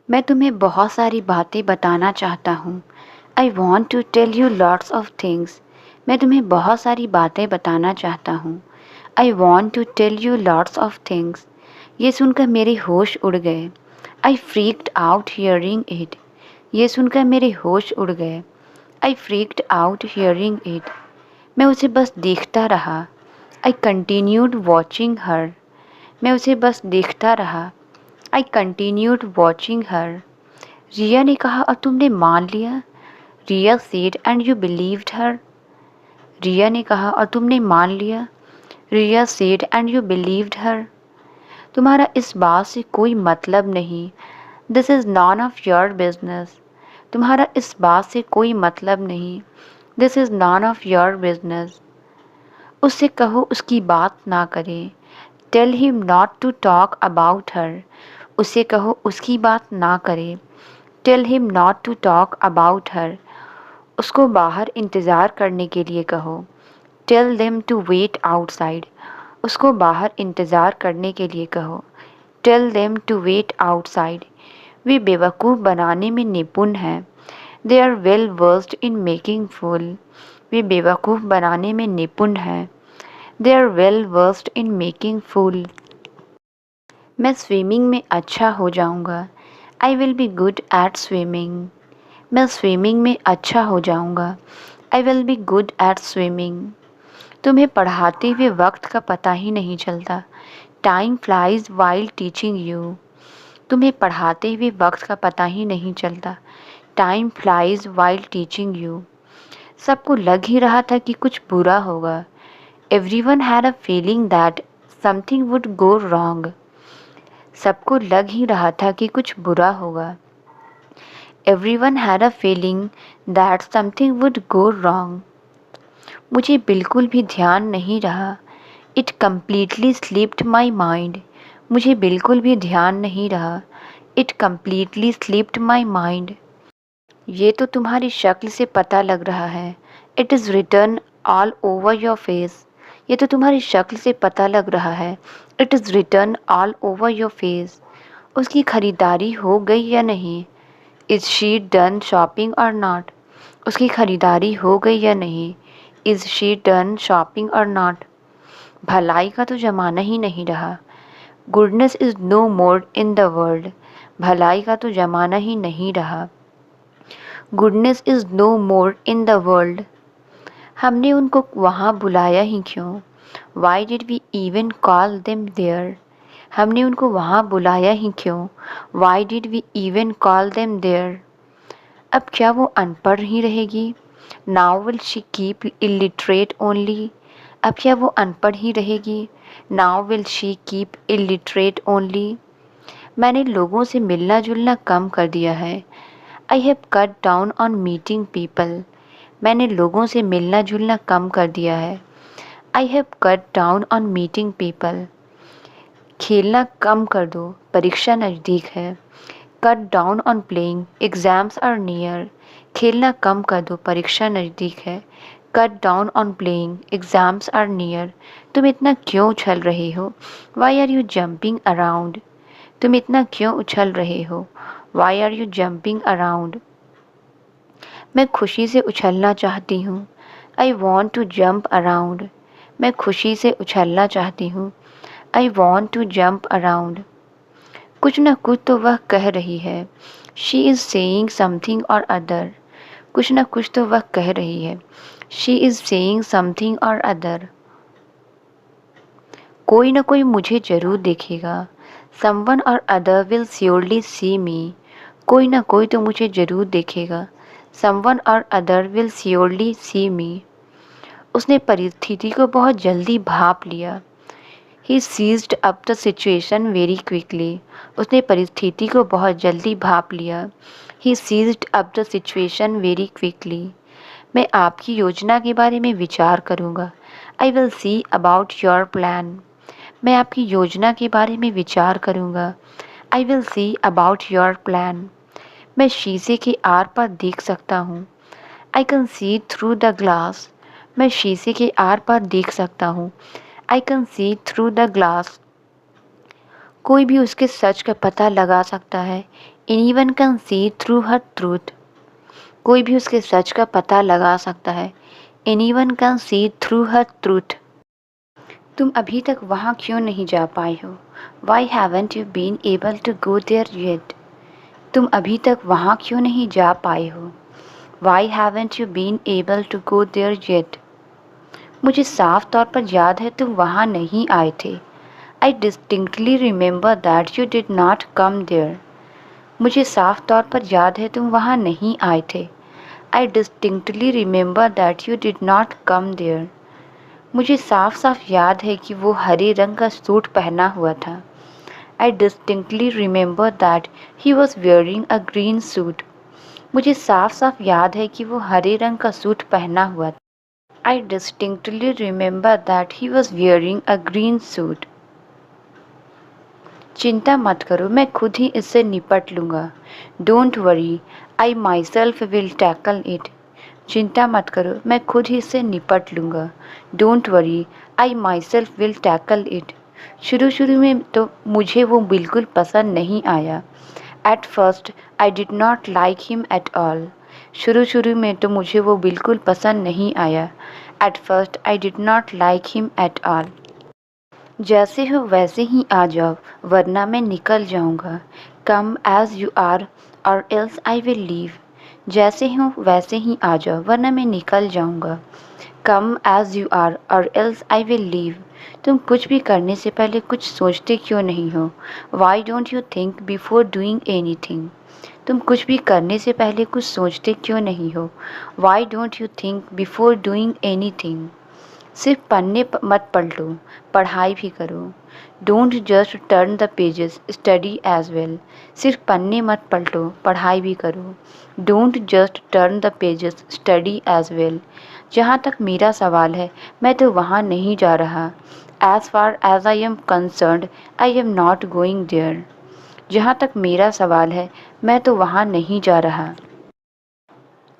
मैं तुम्हें बहुत सारी बातें बताना चाहता हूँ। I want to tell you lots of things. मैं तुम्हें बहुत सारी बातें बताना चाहता हूँ। I want to tell you lots of things. ये सुनकर मेरे होश उड़ गए। I freaked out hearing it. ये सुनकर मेरे होश उड़ गए। I freaked out hearing it. मैं उसे बस देखता रहा। I continued watching her. मैं उसे बस देखता रहा। आई कंटिन्यूड वॉचिंग हर। रिया ने कहा, और तुमने मान लिया? Riya said, and you believed her. Riya ने कहा, और तुमने मान लिया? Riya said, and you believed her. तुम्हारा इस बात से कोई मतलब नहीं। This is none of your business. तुम्हारा इस बात से कोई मतलब नहीं। This is none of your business. उससे कहो उसकी बात ना करे। Tell him not to talk about her. उसे कहो उसकी बात ना करे। Tell him not to talk about her. उसको बाहर इंतज़ार करने के लिए कहो। Tell them to wait outside. उसको बाहर इंतज़ार करने के लिए कहो। Tell them to wait outside. वे बेवकूफ़ बनाने में निपुण हैं। They are well versed in making fool. वे बेवकूफ़ बनाने में निपुण हैं। They are well versed in making fool. मैं स्विमिंग में अच्छा हो जाऊंगा। I will be good at swimming. मैं स्विमिंग में अच्छा हो जाऊंगा। I will be good at swimming. तुम्हें पढ़ाते हुए वक्त का पता ही नहीं चलता। Time flies while teaching you. तुम्हें पढ़ाते हुए वक्त का पता ही नहीं चलता। Time flies while teaching you. सबको लग ही रहा था कि कुछ बुरा होगा। Everyone had a feeling that something would go wrong. सबको लग ही रहा था कि कुछ बुरा होगा। Everyone had a feeling that something would go wrong. मुझे बिल्कुल भी ध्यान नहीं रहा। It completely slipped my mind. मुझे बिल्कुल भी ध्यान नहीं रहा। It completely slipped my mind. ये तो तुम्हारी शक्ल से पता लग रहा है। It is written all over your face. ये तो तुम्हारी शक्ल से पता लग रहा है। It is written all over your face. उसकी खरीदारी हो गई या नहीं? Is she done shopping or not? उसकी खरीदारी हो गई या नहीं? Is she done shopping or not? भलाई का तो ज़माना ही नहीं रहा। Goodness is no more in the world. भलाई का तो ज़माना ही नहीं रहा। Goodness is no more in the world. हमने उनको वहाँ बुलाया ही क्यों? Why did we even call them there? हमने उनको वहाँ बुलाया ही क्यों? Why did we even call them there? अब क्या वो अनपढ़ ही रहेगी? Now will she keep illiterate only? अब क्या वो अनपढ़ ही रहेगी? Now will she keep illiterate only? मैंने लोगों से मिलना जुलना कम कर दिया है। I have cut down on meeting people. मैंने लोगों से मिलना जुलना कम कर दिया है। I have cut down on meeting people. खेलना कम कर दो, परीक्षा नज़दीक है। Cut down on playing, exams are near. खेलना कम कर दो, परीक्षा नज़दीक है। Cut down on playing, exams are near. तुम इतना क्यों उछल रहे हो? Why are you jumping around? तुम इतना क्यों उछल रहे हो? Why are you jumping around? मैं खुशी से उछलना चाहती हूँ। I want to jump around. मैं खुशी से उछलना चाहती हूँ। I want to jump around. कुछ न कुछ तो वह कह रही है। She is saying something or other. कुछ न कुछ तो वह कह रही है। She is saying something or other. कोई न कोई मुझे ज़रूर देखेगा। Someone or other will surely see me. कोई न कोई तो मुझे ज़रूर देखेगा। Someone or other will surely see me. उसने परिस्थिति को बहुत जल्दी भांप लिया। He sized up the situation very quickly. उसने परिस्थिति को बहुत जल्दी भांप लिया। He sized up the situation very quickly. मैं आपकी योजना के बारे में विचार करूँगा। I will see about your plan. मैं आपकी योजना के बारे में विचार करूँगा। I will see about your plan. मैं शीशे के आर पार देख सकता हूँ। I can see through the glass. मैं शीशे के आर पार देख सकता हूँ। I can see through the glass. कोई भी उसके सच का पता लगा सकता है। Anyone can see through her truth. कोई भी उसके सच का पता लगा सकता है। Anyone can see through her truth. तुम अभी तक वहाँ क्यों नहीं जा पाए हो? Why haven't you been able to go there yet. तुम अभी तक वहाँ क्यों नहीं जा पाए हो? Why haven't you been able to go there yet. मुझे साफ तौर पर याद है तुम वहाँ नहीं आए थे। I distinctly remember that you did not come there. मुझे साफ तौर पर याद है तुम वहाँ नहीं आए थे। I distinctly remember that you did not come there. मुझे साफ साफ याद है कि वो हरे रंग का सूट पहना हुआ था। आई distinctly remember that he was wearing a green suit. मुझे साफ साफ याद है कि वो हरे रंग का सूट पहना हुआ था। आई distinctly remember that he was wearing a green suit. चिंता मत करो, मैं खुद ही इससे निपट लूँगा। Don't worry, I my self will tackle it. चिंता मत करो, मैं खुद ही इससे निपट लूँगा। Don't worry, I my self will tackle it. शुरू शुरू में तो मुझे वो बिल्कुल पसंद नहीं आया। At first I did not like him at all. शुरू शुरू में तो मुझे वो बिल्कुल पसंद नहीं आया। At first I did not like him at all. जैसे हो वैसे ही आ जाओ, वरना मैं निकल जाऊंगा। कम एज यू आर और एल्स आई विल लीव। जैसे हो वैसे ही आ जाओ, वरना मैं निकल जाऊंगा। कम एज यू आर और एल्स आई विल लीव। तुम कुछ भी करने से पहले कुछ सोचते क्यों नहीं हो? Why don't you think before doing any thing. तुम कुछ भी करने से पहले कुछ सोचते क्यों नहीं हो? Why don't you think before doing anything. सिर्फ पन्ने मत पलटो, पढ़ाई भी करो। Don't just turn the pages, study as well. सिर्फ पन्ने मत पलटो, पढ़ाई भी करो। Don't just turn the pages, study as well. जहाँ तक मेरा सवाल है, मैं तो वहाँ नहीं जा रहा। As far as I am concerned, I am not going there. जहाँ तक मेरा सवाल है, मैं तो वहाँ नहीं जा रहा।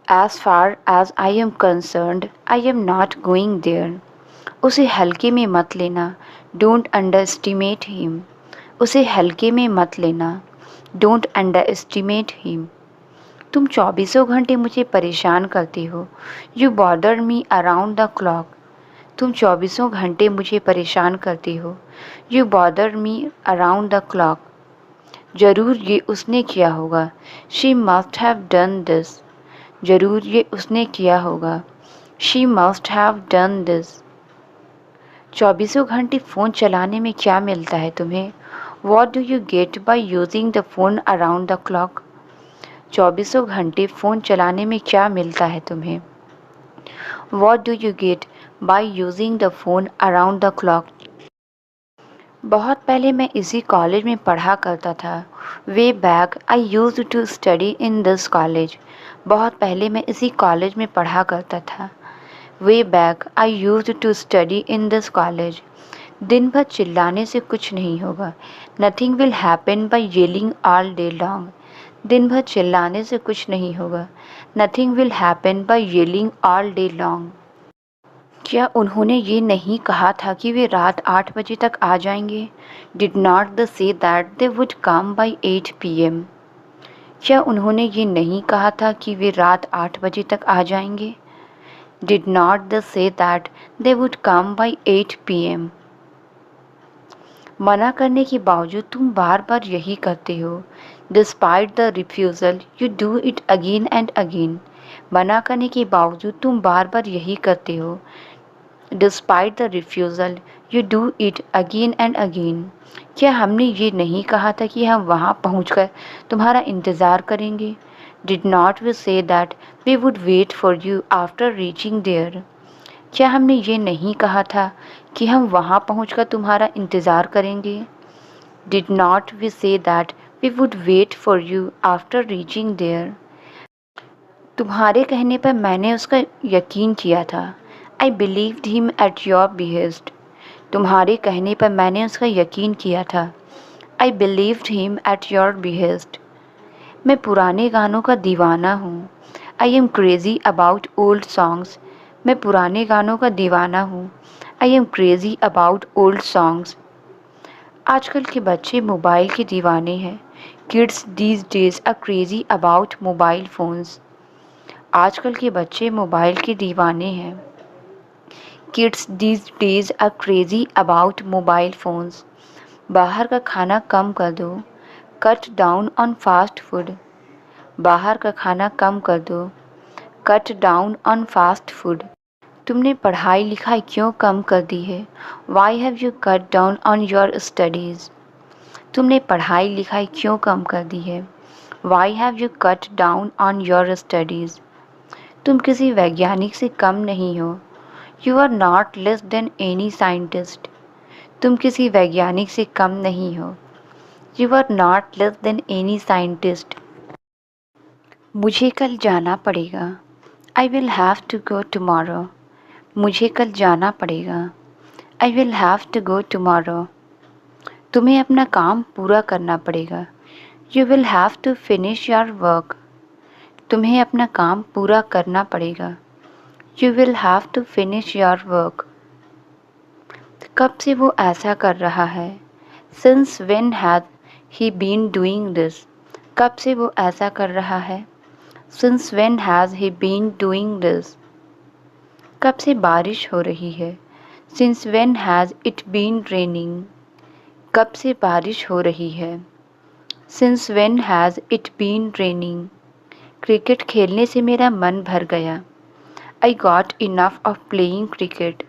As far as I am concerned, I am not going there. उसे हल्के में मत लेना। Don't underestimate him. उसे हल्के में मत लेना। Don't underestimate him. तुम चौबीसों घंटे मुझे परेशान करते हो। You bother me around the clock. तुम चौबीसों घंटे मुझे परेशान करते हो। You bother me around the clock. ज़रूर ये उसने किया होगा। She must have done this. ज़रूर ये उसने किया होगा। She must have done this. चौबीसों घंटे फ़ोन चलाने में क्या मिलता है तुम्हें? What do you get by using the phone around the clock? चौबीसों घंटे फ़ोन चलाने में क्या मिलता है तुम्हें? What do you get by using the phone around the clock? बहुत पहले मैं इसी कॉलेज में पढ़ा करता था। Way back I used to study in this college. बहुत पहले मैं इसी कॉलेज में पढ़ा करता था। Way back I used to study in this college. दिन भर चिल्लाने से कुछ नहीं होगा। Nothing will happen by yelling all day long. दिन भर चिल्लाने से कुछ नहीं होगा। Nothing will happen by yelling all day long. क्या उन्होंने ये नहीं कहा था कि वे रात 8 बजे तक आ जाएंगे? Did not the say that they would come by 8 PM? क्या उन्होंने ये नहीं कहा था कि वे रात 8 बजे तक आ जाएंगे? Did not the say that they would come by 8 PM? मना करने के बावजूद तुम बार बार यही करते हो। Despite the refusal you do it again and again. मना करने के बावजूद तुम बार बार यही करते हो। Despite the refusal, you do it again and again. क्या हमने ये नहीं कहा था कि हम वहाँ पहुँचकर तुम्हारा इंतज़ार करेंगे? Did not we say that we would wait for you after reaching there? क्या हमने ये नहीं कहा था कि हम वहाँ पहुँचकर तुम्हारा इंतज़ार करेंगे? Did not we say that we would wait for you after reaching there? तुम्हारे कहने पर मैंने उसका यकीन किया था। I believed him at your behest. तुम्हारे कहने पर मैंने उसका यकीन किया था। I believed him at your behest. मैं पुराने गानों का दीवाना हूँ। I am crazy about old songs. मैं पुराने गानों का दीवाना हूँ। I am crazy about old songs. आजकल के बच्चे मोबाइल के दीवाने हैं। Kids these days are crazy about mobile phones. आजकल के बच्चे मोबाइल के दीवाने हैं। Kids these days are crazy about mobile phones. बाहर का खाना कम कर दो। Cut down on fast food. बाहर का खाना कम कर दो। Cut down on fast food. तुमने पढ़ाई लिखाई क्यों कम कर दी है? Why have you cut down on your studies? तुमने पढ़ाई लिखाई क्यों कम कर दी है? Why have you cut down on your studies? तुम किसी वैज्ञानिक से कम नहीं हो। You are not less than any scientist. तुम किसी वैज्ञानिक से कम नहीं हो। You are not less than any scientist. मुझे कल जाना पड़ेगा। I will have to go tomorrow. मुझे कल जाना पड़ेगा। I will have to go tomorrow. तुम्हें अपना काम पूरा करना पड़ेगा। You will have to finish your work. तुम्हें अपना काम पूरा करना पड़ेगा। You will have to finish your work. कब से वो ऐसा कर रहा है? Since when has he been doing this? कब से वो ऐसा कर रहा है? Since when has he been doing this? कब से बारिश हो रही है? Since when has it been raining? कब से बारिश हो रही है? Since when has it been raining? Cricket खेलने से मेरा मन भर गया। I got enough of playing cricket.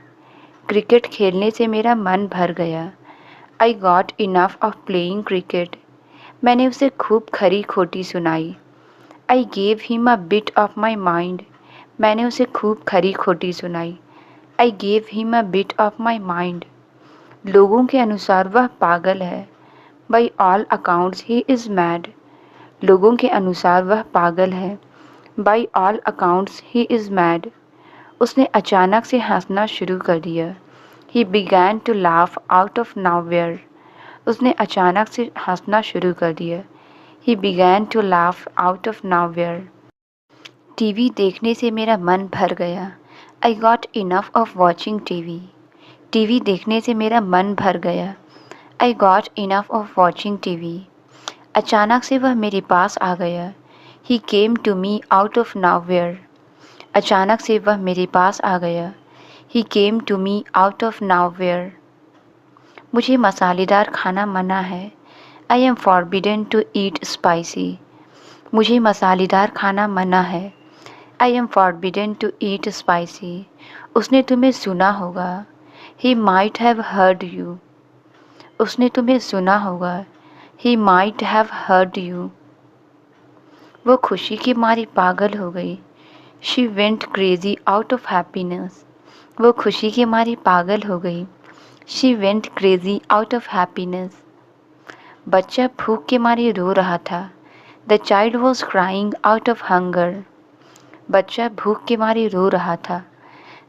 Cricket खेलने से मेरा मन भर गया। I got enough of playing cricket. मैंने उसे खूब खरी खोटी सुनाई। I gave him a bit of my mind. मैंने उसे खूब खरी खोटी सुनाई। I gave him a bit of my mind. लोगों के अनुसार वह पागल है। By all accounts he is mad. लोगों के अनुसार वह पागल है। By all accounts he is mad. उसने अचानक से हंसना शुरू कर दिया। He began to laugh out of nowhere. उसने अचानक से हंसना शुरू कर दिया। He began to laugh out of nowhere. TV देखने से मेरा मन भर गया। I got enough of watching TV. TV देखने से मेरा मन भर गया। I got enough of watching TV. अचानक से वह मेरे पास आ गया। He came to me out of nowhere. अचानक से वह मेरे पास आ गया। He came to me out of nowhere. मुझे मसालेदार खाना मना है। I am forbidden to eat spicy. मुझे मसालेदार खाना मना है। I am forbidden to eat spicy. उसने तुम्हें सुना होगा। He might have heard you. उसने तुम्हें सुना होगा। He might have heard you. वो खुशी के मारे पागल हो गई। She went crazy out of happiness. वो खुशी के मारे पागल हो गई। She went crazy out of happiness. बच्चा भूख के मारे रो रहा था। The child was crying out of hunger. बच्चा भूख के मारे रो रहा था।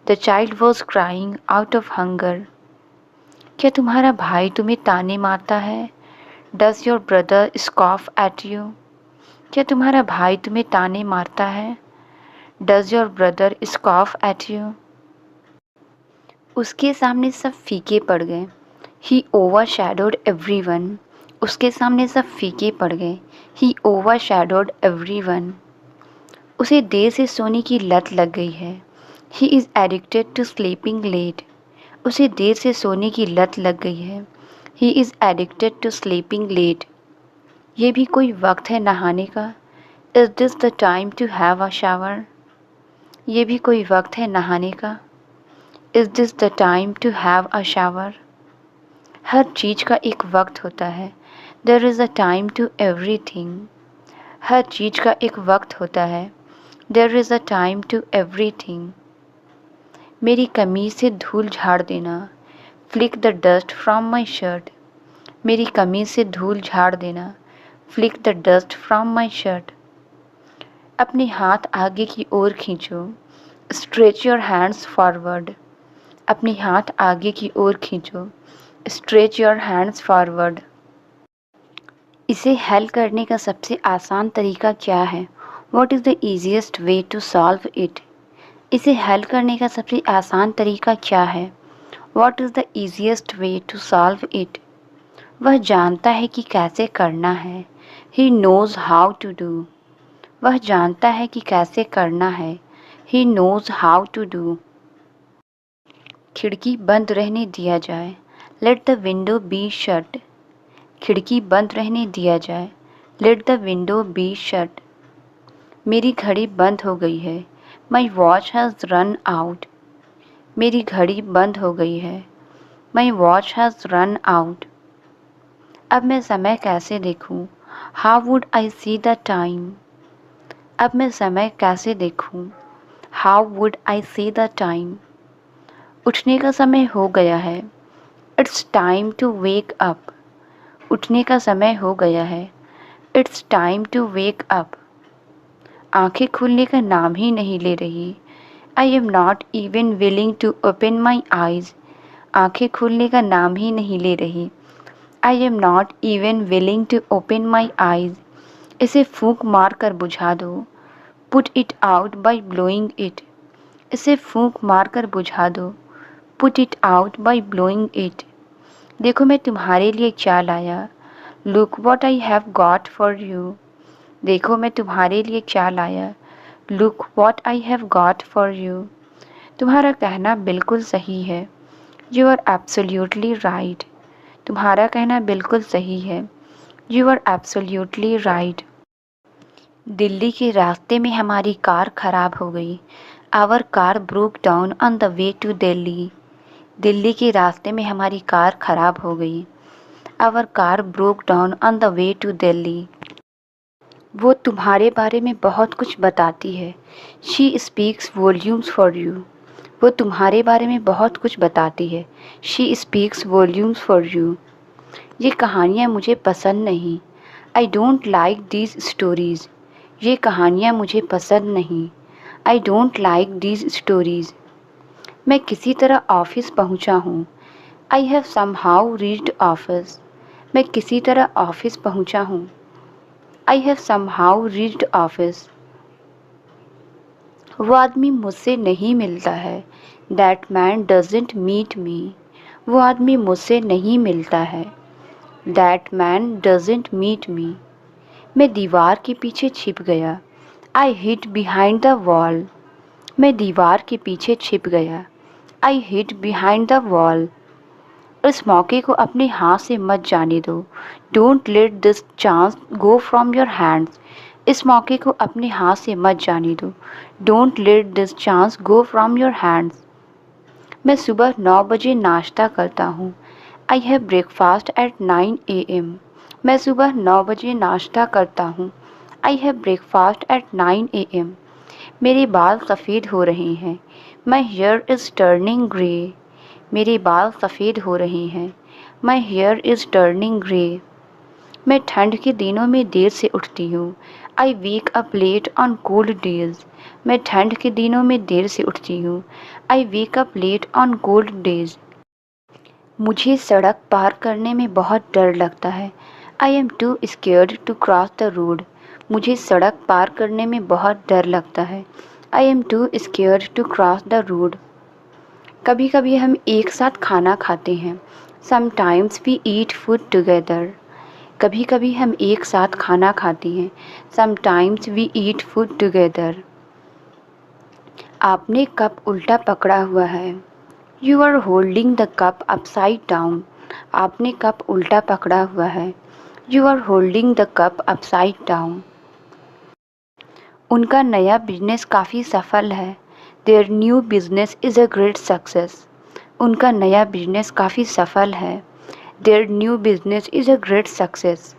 The child was crying out of hunger. क्या तुम्हारा भाई तुम्हें ताने मारता है? Does your brother scoff at you? क्या तुम्हारा भाई तुम्हें ताने मारता है? Does your brother scoff at you? उसके सामने सब फीके पड़ गए। He overshadowed everyone. उसके सामने सब फीके पड़ गए। He overshadowed everyone. उसे देर से सोने की लत लग गई है। He is addicted to sleeping late. उसे देर से सोने की लत लग गई है। He is addicted to sleeping late. ये भी कोई वक्त है नहाने का? Is this the time to have a shower? ये भी कोई वक्त है नहाने का? Is this the time to have a shower? हर चीज़ का एक वक्त होता है। There is a time to everything. हर चीज़ का एक वक्त होता है। There is a time to everything. मेरी कमीज़ से धूल झाड़ देना। Flick the dust from my shirt. मेरी कमीज़ से धूल झाड़ देना। Flick the dust from my shirt. अपने हाथ आगे की ओर खींचो। Stretch your hands forward. अपने हाथ आगे की ओर खींचो। Stretch your hands forward. इसे हल करने का सबसे आसान तरीका क्या है? What is the easiest way to solve it? इसे हल करने का सबसे आसान तरीका क्या है? What is the easiest way to solve it? वह जानता है कि कैसे करना है। He knows how to do. वह जानता है कि कैसे करना है। He knows how to do. खिड़की बंद रहने दिया जाए। Let the window be shut. खिड़की बंद रहने दिया जाए। Let the window be shut. मेरी घड़ी बंद हो गई है। My watch has run out. मेरी घड़ी बंद हो गई है। My watch has run out. अब मैं समय कैसे देखूं? How would I see the time? अब मैं समय कैसे देखूं? How would I see the time? उठने का समय हो गया है। It's time to wake up. उठने का समय हो गया है। It's time to wake up. आंखें खुलने का नाम ही नहीं ले रही। I am not even willing to open my eyes. आंखें खुलने का नाम ही नहीं ले रही। I am not even willing to open my eyes. इसे फूंक मार कर बुझा दो। Put it out by blowing it. इसे फूंक मार कर बुझा दो। Put it out by blowing it. देखो मैं तुम्हारे लिए क्या लाया। Look what I have got for you. देखो मैं तुम्हारे लिए क्या लाया। Look what I have got for you. तुम्हारा कहना बिल्कुल सही है। You are absolutely right. तुम्हारा कहना बिल्कुल सही है। You are absolutely right. Delhi के रास्ते में हमारी कार खराब हो गई। Our car broke down on the way to Delhi. Delhi के रास्ते में हमारी कार खराब हो गई। Our car broke down on the way to Delhi. वो तुम्हारे बारे में बहुत कुछ बताती है। She speaks volumes for you. वो तुम्हारे बारे में बहुत कुछ बताती है। She speaks volumes for you. ये कहानियाँ मुझे पसंद नहीं। I don't like these stories. ये कहानियाँ मुझे पसंद नहीं। I don't like these stories. मैं किसी तरह ऑफिस पहुँचा हूँ। I have somehow reached office. मैं किसी तरह ऑफिस पहुँचा हूँ। I have somehow reached office. वो आदमी मुझसे नहीं मिलता है। That man doesn't meet me. वो आदमी मुझसे नहीं मिलता है। That man doesn't meet me. मैं दीवार के पीछे छिप गया। I hid behind the wall. मैं दीवार के पीछे छिप गया। I hid behind the wall. इस मौके को अपने हाथ से मत जाने दो। Don't let this chance go from your hands. इस मौके को अपने हाथ से मत जाने दो। Don't let this chance go from your hands. मैं सुबह 9 बजे नाश्ता करता हूँ। I have breakfast at 9 a.m. मैं सुबह 9 बजे नाश्ता करता हूँ। I have breakfast at 9 a.m. मेरे बाल सफ़ेद हो रहे हैं। My hair is turning grey. मेरे बाल सफ़ेद हो रहे हैं। My hair is turning grey. मैं ठंड के दिनों में देर से उठती हूँ। I wake up late on cold days. मैं ठंड के दिनों में देर से उठती हूँ। I wake up late on cold days. मुझे सड़क पार करने में बहुत डर लगता है। I am too scared to cross the road. मुझे सड़क पार करने में बहुत डर लगता है। I am too scared to cross the road. कभी कभी हम एक साथ खाना खाते हैं। Sometimes we eat food together. कभी कभी हम एक साथ खाना खाते हैं। Sometimes we eat food together. आपने कप उल्टा पकड़ा हुआ है। You are holding the cup upside down. आपने कप उल्टा पकड़ा हुआ है। You are holding the cup upside down. उनका नया बिजनेस काफ़ी सफल है। Their new business is a great success. उनका नया बिजनेस काफ़ी सफल है। Their new business is a great success.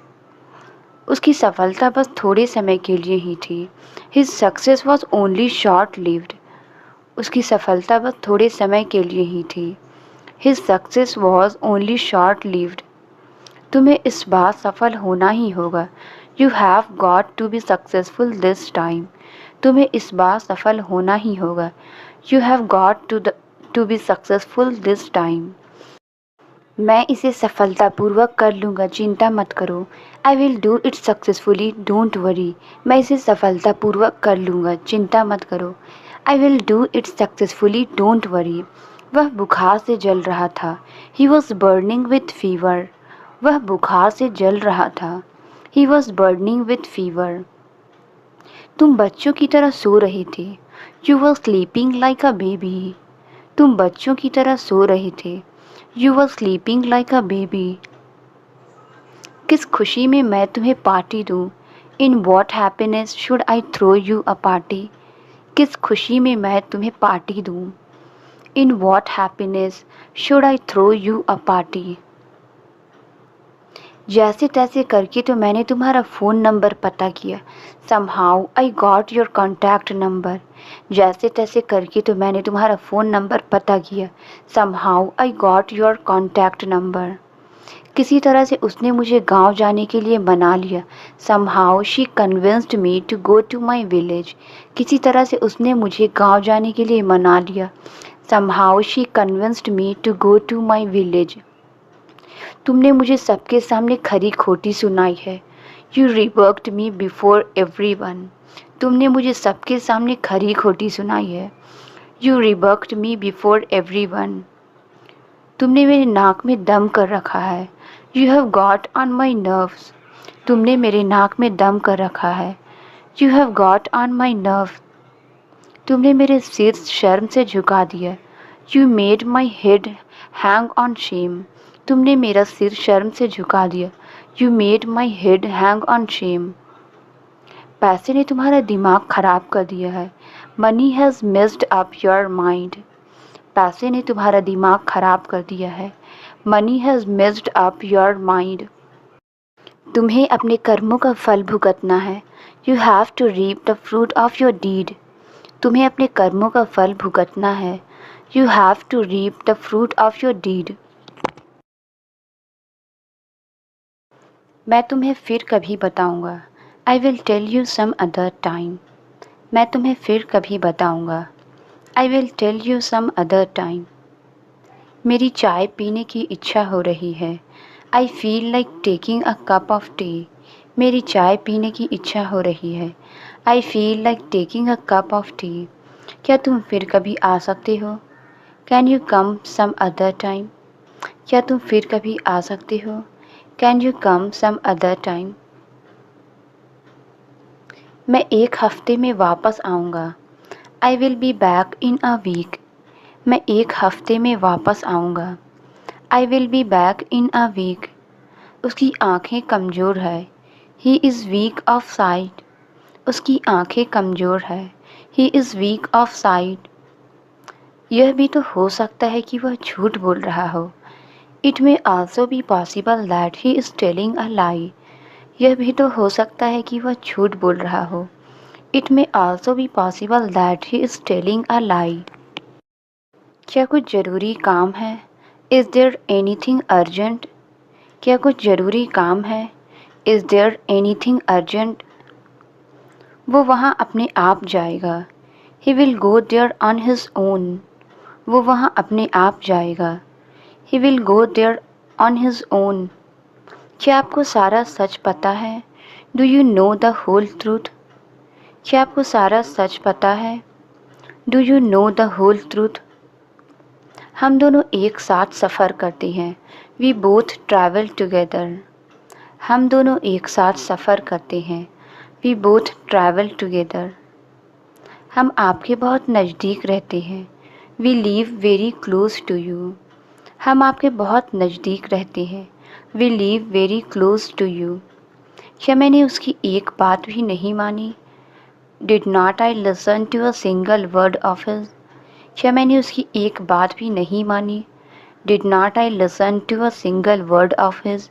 उसकी सफलता बस थोड़े समय के लिए ही थी। His success was only short-lived. उसकी सफलता बस थोड़े समय के लिए ही थी। His success was only short-lived. तुम्हें इस बार सफल होना ही होगा। You have got to be successful this time. तुम्हें इस बार सफल होना ही होगा। You have got to be successful this time. मैं इसे सफलतापूर्वक कर लूँगा, चिंता मत करो। I will do it successfully, don't worry. मैं इसे सफलतापूर्वक कर लूँगा, चिंता मत करो। I will do it successfully, don't worry. वह बुखार से जल रहा था। He was burning with fever. वह बुखार से जल रहा था। He was burning with fever. तुम बच्चों की तरह सो रही थी। You were sleeping like a baby. तुम बच्चों की तरह सो रहे थे। You were sleeping like a baby. किस खुशी में मैं तुम्हें पार्टी दूँ? In what happiness should I throw you a party? किस खुशी में मैं तुम्हें पार्टी दूँ? In what happiness should I throw you a party? जैसे तैसे करके तो मैंने तुम्हारा फ़ोन नंबर पता किया। Somehow I got your contact number. जैसे तैसे करके तो मैंने तुम्हारा फ़ोन नंबर पता किया। Somehow I got your contact number. किसी तरह से उसने मुझे गांव जाने के लिए मना लिया। Somehow she convinced me to go to my village. किसी तरह से उसने मुझे गांव जाने के लिए मना लिया। Somehow she convinced me to go to my village. तुमने मुझे सबके सामने खरी खोटी सुनाई है। You rebuked me before everyone. तुमने मुझे सबके सामने खरी खोटी सुनाई है। You rebuked me before everyone. तुमने मेरे नाक में दम कर रखा है। You have got on my nerves. तुमने मेरे नाक में दम कर रखा है। You have got on my nerves. तुमने मेरे सिर शर्म से झुका दिया। You made my head hang on shame. तुमने मेरा सिर शर्म से झुका दिया। You made my head hang on shame. पैसे ने तुम्हारा दिमाग खराब कर दिया है। Money has messed up your mind. पैसे ने तुम्हारा दिमाग खराब कर दिया है। Money has messed up your mind. तुम्हें अपने कर्मों का फल भुगतना है। You have to reap the fruit of your deed. तुम्हें अपने कर्मों का फल भुगतना है। You have to reap the fruit of your deed. मैं तुम्हें फिर कभी बताऊंगा। I will tell you some other time. मैं तुम्हें फिर कभी बताऊंगा। I will tell you some other time. मेरी चाय पीने की इच्छा हो रही है। I feel like taking a cup of tea. मेरी चाय पीने की इच्छा हो रही है। I feel like taking a cup of tea. क्या तुम फिर कभी आ सकते हो? Can you come some other time? क्या तुम फिर कभी आ सकते हो? Can you come some other time? मैं एक हफ्ते में वापस आऊँगा। I will be back in a week. मैं एक हफ्ते में वापस आऊँगा। I will be back in a week. उसकी आँखें कमज़ोर है। He is weak of sight. उसकी आँखें कमज़ोर है। He is weak of sight. यह भी तो हो सकता है कि वह झूठ बोल रहा हो। It may also be possible that he is telling a lie. यह भी तो हो सकता है कि वह झूठ बोल रहा हो। It may also be possible that he is telling a lie. क्या कुछ ज़रूरी काम है? Is there anything urgent? क्या कुछ ज़रूरी काम है? Is there anything urgent? वो वहाँ अपने आप जाएगा। He will go there on his own. वो वहाँ अपने आप जाएगा। He will go there on his own. क्या आपको सारा सच पता है? Do you know the whole truth? क्या आपको सारा सच पता है? Do you know the whole truth? हम दोनों एक साथ सफ़र करते हैं। We both travel together. हम दोनों एक साथ सफ़र करते हैं। We both travel together. हम आपके बहुत नज़दीक रहते हैं। We live very close to you. हम आपके बहुत नज़दीक रहते हैं। We live very close to you. क्या मैंने उसकी एक बात भी नहीं मानी? Did not I listen to a single word of his? क्या मैंने उसकी एक बात भी नहीं मानी? Did not I listen to a single word of his?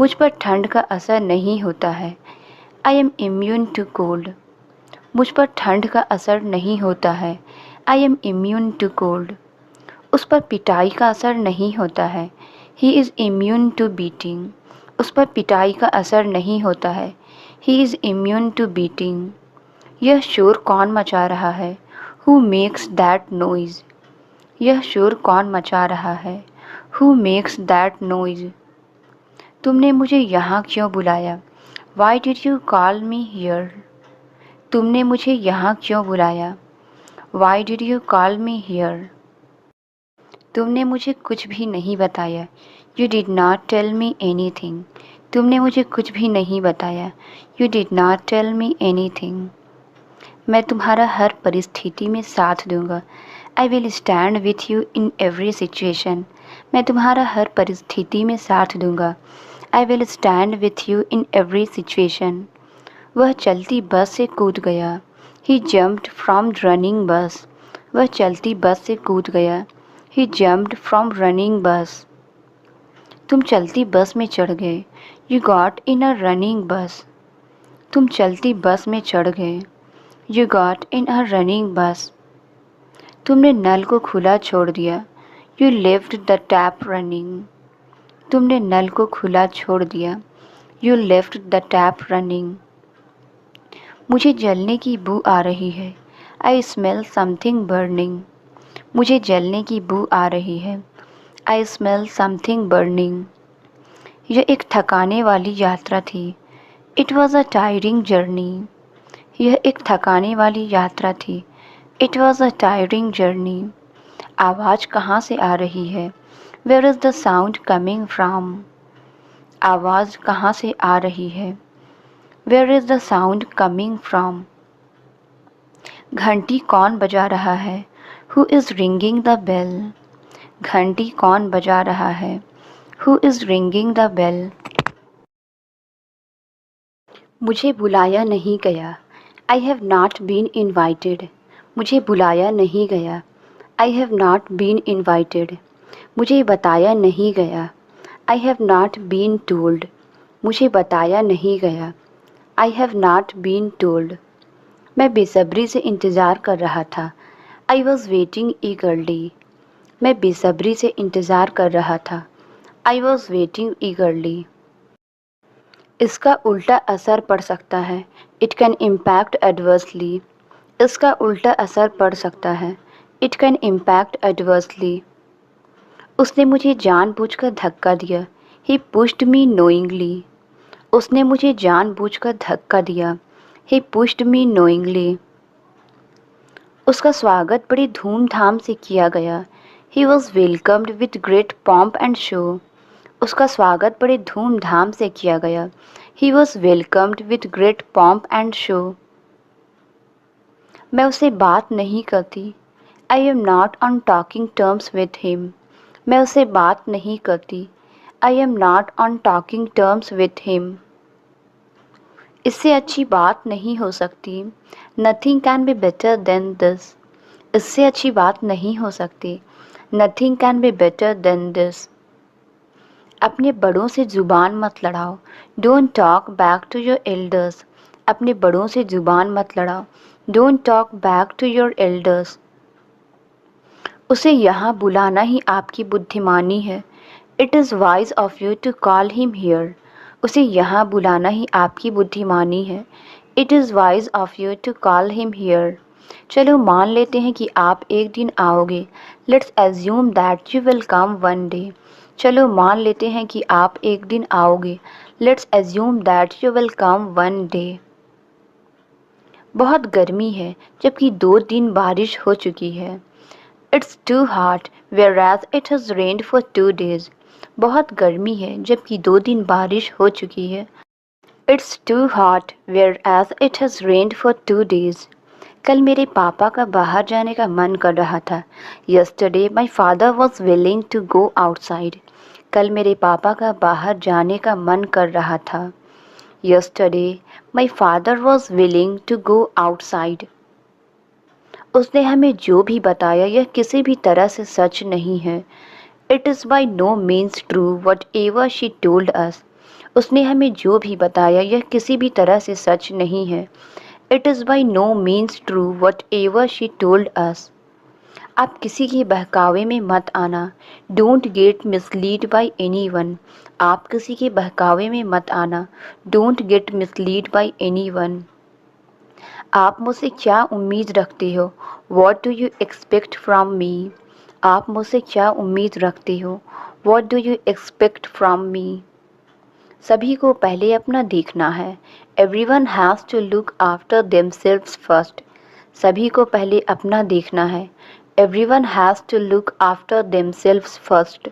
मुझ पर ठंड का असर नहीं होता है। I am immune to cold. मुझ पर ठंड का असर नहीं होता है। I am immune to cold. उस पर पिटाई का असर नहीं होता है। He is immune to beating. उस पर पिटाई का असर नहीं होता है। He is immune to beating. यह शोर कौन मचा रहा है? Who makes that noise? यह शोर कौन मचा रहा है? Who makes that noise? तुमने मुझे यहाँ क्यों बुलाया? Why did you call me here? तुमने मुझे यहाँ क्यों बुलाया? Why did you call me here? तुमने मुझे कुछ भी नहीं बताया। You did not tell me anything. तुमने मुझे कुछ भी नहीं बताया. You did not tell me anything. मैं तुम्हारा हर परिस्थिति में साथ दूंगा. I will stand with you in every situation. मैं तुम्हारा हर परिस्थिति में साथ दूंगा. I will stand with you in every situation. वह चलती बस से कूद गया. He jumped from running bus. वह चलती बस से कूद गया. He jumped from running bus. तुम चलती बस में चढ़ गए. You got in a running bus. तुम चलती बस में चढ़ गए. You got in a running bus. तुमने नल को खुला छोड़ दिया. You left the tap running. तुमने नल को खुला छोड़ दिया. You left the tap running. मुझे जलने की बू आ रही है. I smell something burning. मुझे जलने की बू आ रही है. I smell something burning. यह एक थकाने वाली यात्रा थी. It was a tiring journey. यह एक थकाने वाली यात्रा थी. It was a tiring journey. आवाज़ कहाँ से आ रही है? Where is the sound coming from? आवाज़ कहाँ से आ रही है? Where is the sound coming from? घंटी कौन बजा रहा है? Who is ringing the bell? घंटी कौन बजा रहा है? Who is ringing the bell? मुझे बुलाया नहीं गया. I have not been invited. मुझे बुलाया नहीं गया. I have not been invited. मुझे बताया नहीं गया. I have not been told. मुझे बताया नहीं गया. I have not been told. मैं बेसब्री से इंतज़ार कर रहा था. I was waiting eagerly. मैं बेसब्री से इंतज़ार कर रहा था. I was waiting eagerly. इसका उल्टा असर पड़ सकता है. It can impact adversely. इसका उल्टा असर पड़ सकता है. It can impact adversely. उसने मुझे जानबूझकर धक्का दिया. He pushed me knowingly. उसने मुझे जानबूझकर धक्का दिया. He pushed me knowingly. उसका स्वागत बड़ी धूमधाम से किया गया. He was welcomed with great pomp and show. उसका स्वागत बड़े धूमधाम से किया गया. He was welcomed with great pomp and show. मैं उससे बात नहीं करती. I am not on talking terms with him. मैं उससे बात नहीं करती. I am not on talking terms with him. इससे अच्छी बात नहीं हो सकती. Nothing can be better than this. इससे अच्छी बात नहीं हो सकती. Nothing can be better than this. अपने बड़ों से ज़ुबान मत लड़ाओ. Don't talk back to your elders. अपने बड़ों से ज़ुबान मत लड़ाओ. Don't talk back to your elders. उसे यहाँ बुलाना ही आपकी बुद्धिमानी है. It is wise of you to call him here. उसे यहाँ बुलाना ही आपकी बुद्धिमानी है. It is wise of you to call him here. चलो मान लेते हैं कि आप एक दिन आओगे. Let's assume that you will come one day. चलो मान लेते हैं कि आप एक दिन आओगे. Let's assume that you will come one day. बहुत गर्मी है जबकि 2 दिन बारिश हो चुकी है. It's too hot whereas it has rained for 2 days. बहुत गर्मी है जबकि 2 दिन बारिश हो चुकी है. It's too hot whereas it has rained for 2 days. कल मेरे पापा का बाहर जाने का मन कर रहा था. Yesterday my father was willing to go outside. कल मेरे पापा का बाहर जाने का मन कर रहा था. Yesterday my father was willing to go outside. उसने हमें जो भी बताया यह किसी भी तरह से सच नहीं है. It is by no means true whatever she told us. उसने हमें जो भी बताया यह किसी भी तरह से सच नहीं है. It is by no means true whatever she told us. आप किसी के बहकावे में मत आना. Don't get misled by anyone. आप किसी के बहकावे में मत आना. Don't get misled by anyone. आप मुझसे क्या उम्मीद रखते हो? What do you expect from me? आप मुझसे क्या उम्मीद रखते हो? What do you expect from me? सभी को पहले अपना देखना है. Everyone has to look after themselves first. सभी को पहले अपना देखना है. Everyone has to look after themselves first.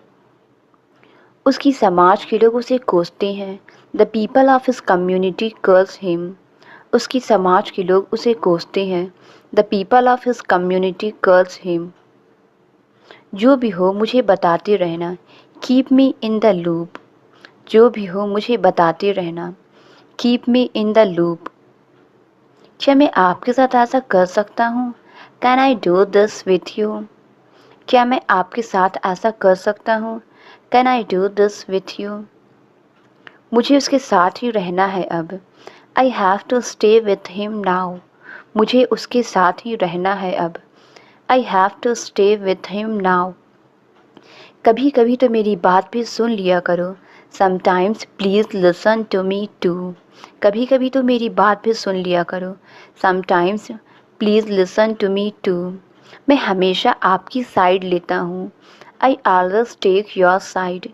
उसकी समाज के लोग उसे कोसते हैं। The people of his community curse him. उसकी समाज के लोग उसे कोसते हैं। The people of his community curse him. जो भी हो मुझे बताते रहना। Keep me in the loop. जो भी हो मुझे बताते रहना। Keep me in the loop. क्या मैं आपके साथ ऐसा कर सकता हूँ? Can I do this with you? क्या मैं आपके साथ ऐसा कर सकता हूँ? Can I do this with you? मुझे उसके साथ ही रहना है अब। I have to stay with him now. मुझे उसके साथ ही रहना है अब। I have to stay with him now. कभी कभी तो मेरी बात भी सुन लिया करो। Sometimes please listen to me too. कभी कभी तो मेरी बात भी सुन लिया करो। Sometimes please listen to me too. मैं हमेशा आपकी साइड लेता हूँ। I always take your side.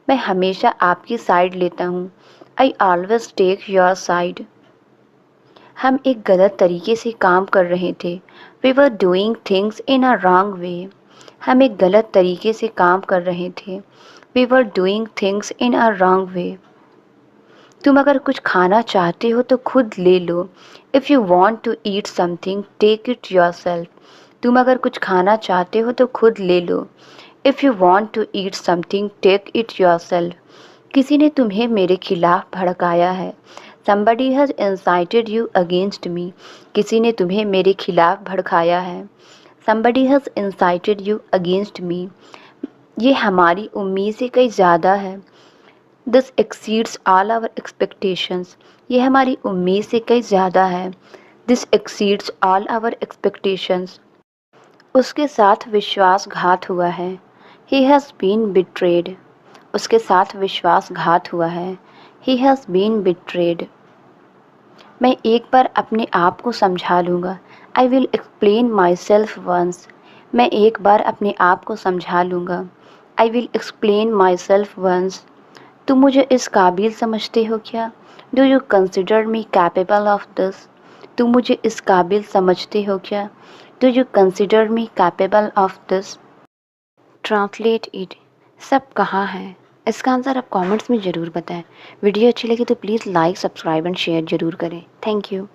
मैं हमेशा आपकी साइड लेता हूँ। I always take your side. हम एक गलत तरीके से काम कर रहे थे। We were doing things in a wrong way. हम एक गलत तरीके से काम कर रहे थे। We were doing things in a wrong way. तुम अगर कुछ खाना चाहते हो तो खुद ले लो। If you want to eat something take it yourself. तुम अगर कुछ खाना चाहते हो तो खुद ले लो। If you want to eat something take it yourself. किसी ने तुम्हें मेरे खिलाफ भड़काया है। Somebody has incited you against me. किसी ने तुम्हें मेरे खिलाफ भड़काया है। Somebody has incited you against me. ये हमारी उम्मीद से कहीं ज़्यादा है। This exceeds all our expectations. ये हमारी उम्मीद से कहीं ज़्यादा है। This exceeds all our expectations. उसके साथ विश्वासघात हुआ है। He has been betrayed. उसके साथ विश्वासघात हुआ है। He has been betrayed. मैं एक बार अपने आप को समझा लूँगा। I will explain myself once. मैं एक बार अपने आप को समझा लूँगा। I will explain myself once. तुम मुझे इस काबिल समझते हो क्या? Do you consider me capable of this? तुम मुझे इस काबिल समझते हो क्या? Do you consider me capable of this? Translate it. सब कहाँ है? इसका आंसर आप कमेंट्स में ज़रूर बताएं। वीडियो अच्छी लगी तो please like, subscribe and share ज़रूर करें। Thank you.